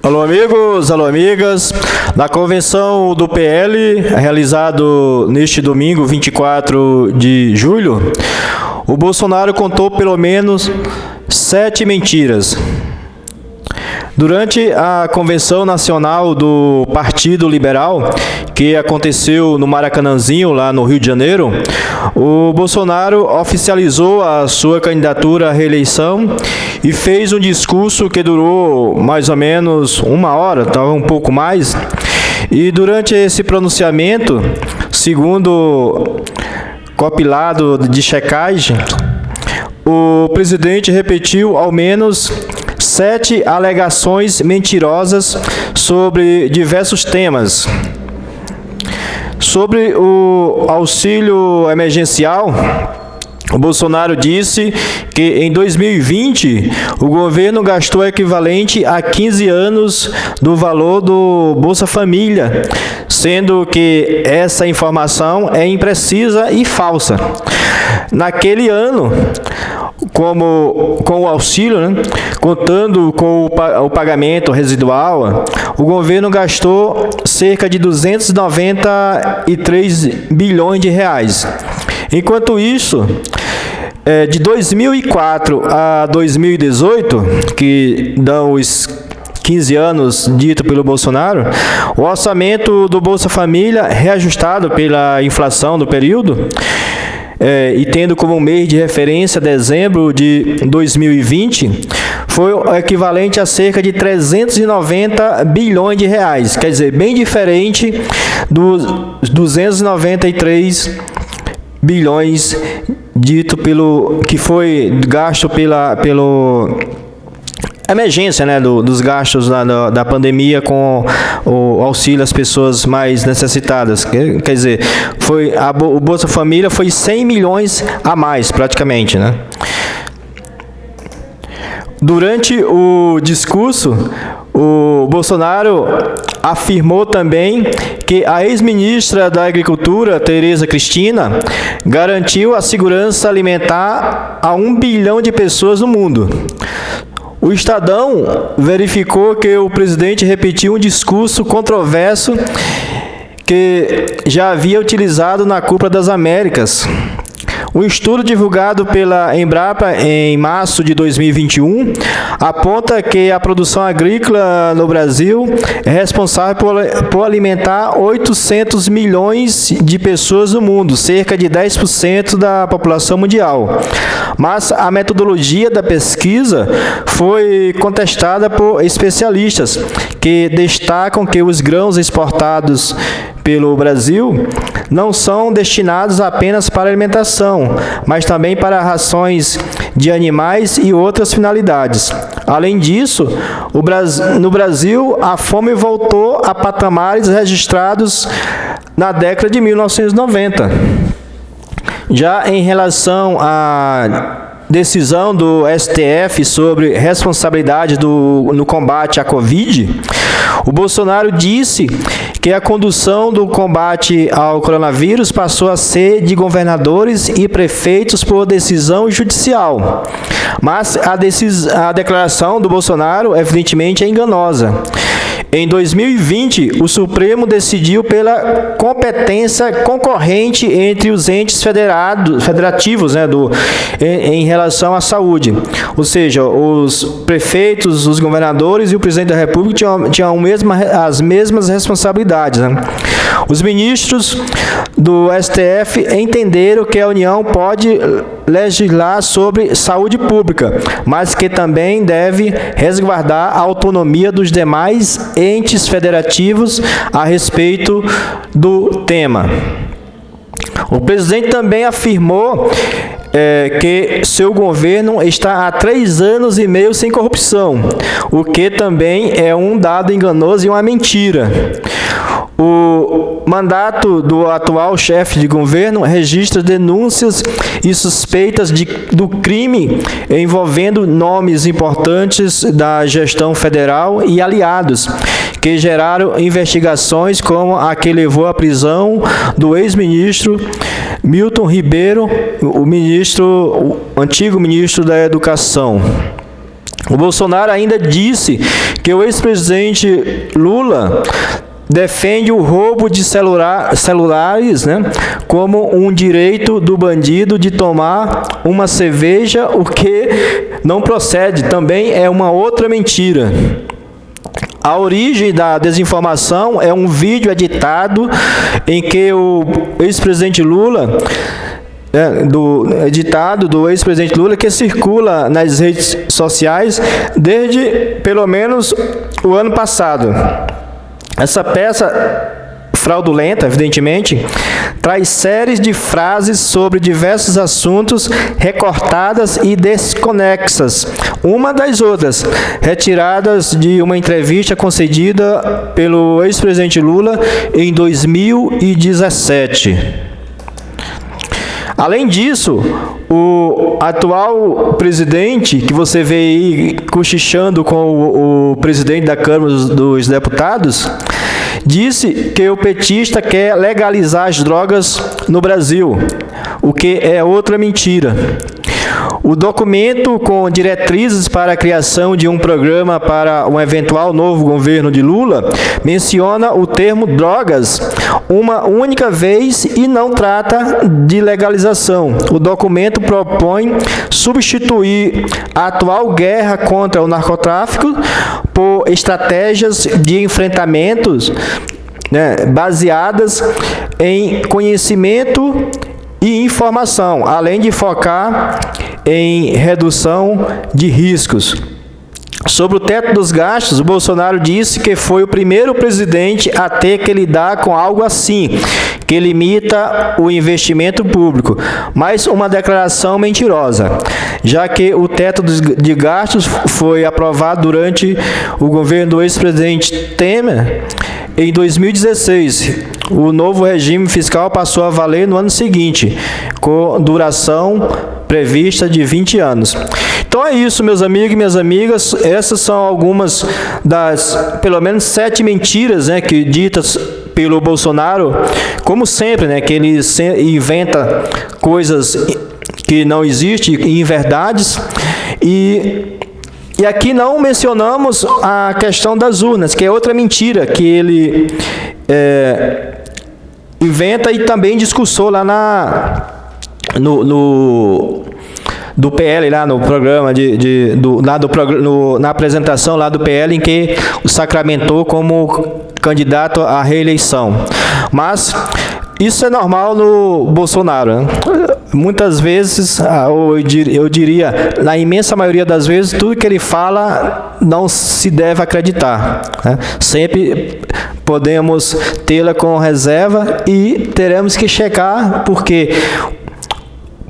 Alô amigos, alô amigas, na convenção do PL, realizado neste domingo, 24 de julho, o Bolsonaro contou pelo menos 7 mentiras. Durante a convenção nacional do Partido Liberal, que aconteceu no Maracanãzinho, lá no Rio de Janeiro, o Bolsonaro oficializou a sua candidatura à reeleição e fez um discurso que durou mais ou menos 1 hora, talvez um pouco mais. E durante esse pronunciamento, segundo compilado de checagem, o presidente repetiu ao menos 7 alegações mentirosas sobre diversos temas. Sobre o auxílio emergencial, o Bolsonaro disse que em 2020 o governo gastou equivalente a 15 anos do valor do Bolsa Família, sendo que essa informação é imprecisa e falsa. Naquele ano, com o auxílio, contando com o pagamento residual, o governo gastou cerca de 293 bilhões de reais. Enquanto isso, de 2004 a 2018, que dão os 15 anos dito pelo Bolsonaro, o orçamento do Bolsa Família, reajustado pela inflação do período, e tendo como mês de referência dezembro de 2020, foi o equivalente a cerca de 390 bilhões de reais. Quer dizer, bem diferente dos 293 bilhões dito que foi gasto pelo emergência, dos gastos da pandemia com o auxílio às pessoas mais necessitadas. Quer dizer, o Bolsa Família foi 100 milhões a mais, praticamente, Durante o discurso, o Bolsonaro afirmou também que a ex-ministra da Agricultura, Tereza Cristina, garantiu a segurança alimentar a 1 bilhão de pessoas no mundo. O Estadão verificou que o presidente repetiu um discurso controverso que já havia utilizado na Copa das Américas. Um estudo divulgado pela Embrapa em março de 2021 aponta que a produção agrícola no Brasil é responsável por alimentar 800 milhões de pessoas no mundo, cerca de 10% da população mundial. Mas a metodologia da pesquisa foi contestada por especialistas, que destacam que os grãos exportados pelo Brasil não são destinados apenas para alimentação, mas também para rações de animais e outras finalidades. Além disso, no Brasil, a fome voltou a patamares registrados na década de 1990. Já em relação à decisão do STF sobre responsabilidade no combate à Covid, o Bolsonaro disse que a condução do combate ao coronavírus passou a ser de governadores e prefeitos por decisão judicial. Mas a declaração do Bolsonaro, evidentemente, é enganosa. Em 2020, o Supremo decidiu pela competência concorrente entre os entes federativos, em relação à saúde. Ou seja, os prefeitos, os governadores e o presidente da República tinham as mesmas responsabilidades. Os ministros do STF entenderam que a União pode legislar sobre saúde pública, mas que também deve resguardar a autonomia dos demais entes federativos a respeito do tema. O presidente também afirmou que seu governo está há 3 anos e meio sem corrupção, o que também é um dado enganoso e uma mentira. O mandato do atual chefe de governo registra denúncias e suspeitas do crime envolvendo nomes importantes da gestão federal e aliados, que geraram investigações como a que levou à prisão do ex-ministro Milton Ribeiro, o antigo ministro da Educação. O Bolsonaro ainda disse que o ex-presidente Lula defende o roubo de celulares, né, como um direito do bandido de tomar uma cerveja, o que não procede, também é uma outra mentira. A origem da desinformação é um vídeo editado em que o ex-presidente Lula, editado do ex-presidente Lula, que circula nas redes sociais desde pelo menos o ano passado. Essa peça fraudulenta, evidentemente, traz séries de frases sobre diversos assuntos recortadas e desconexas, uma das outras, retiradas de uma entrevista concedida pelo ex-presidente Lula em 2017. Além disso, o atual presidente, que você vê aí cochichando com o presidente da Câmara dos Deputados, disse que o petista quer legalizar as drogas no Brasil, o que é outra mentira. O documento com diretrizes para a criação de um programa para um eventual novo governo de Lula menciona o termo drogas uma única vez e não trata de legalização. O documento propõe substituir a atual guerra contra o narcotráfico por estratégias de enfrentamentos, né, baseadas em conhecimento e informação, além de focar em redução de riscos. Sobre o teto dos gastos, o Bolsonaro disse que foi o primeiro presidente a ter que lidar com algo assim, que limita o investimento público, mas uma declaração mentirosa, já que o teto de gastos foi aprovado durante o governo do ex-presidente Temer em 2016. O novo regime fiscal passou a valer no ano seguinte, com duração prevista de 20 anos. Então é isso, meus amigos e minhas amigas. Essas são algumas das, pelo menos, 7 mentiras, né, que ditas pelo Bolsonaro, como sempre, né, que ele inventa coisas que não existem, inverdades. E aqui não mencionamos a questão das urnas, que é outra mentira que ele inventa e também discursou lá do PL, lá no programa na apresentação lá do PL, em que o sacramentou como candidato à reeleição. Mas isso é normal no Bolsonaro, né? Muitas vezes, eu diria, na imensa maioria das vezes, tudo que ele fala não se deve acreditar, né? Sempre podemos tê-la com reserva e teremos que checar, porque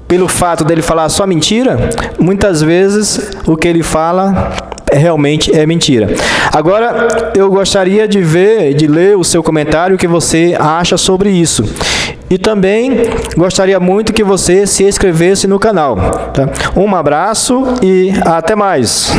pelo fato dele falar só mentira, muitas vezes o que ele fala realmente é mentira. Agora, eu gostaria de ler o seu comentário, o que você acha sobre isso. E também gostaria muito que você se inscrevesse no canal, tá? Um abraço e até mais.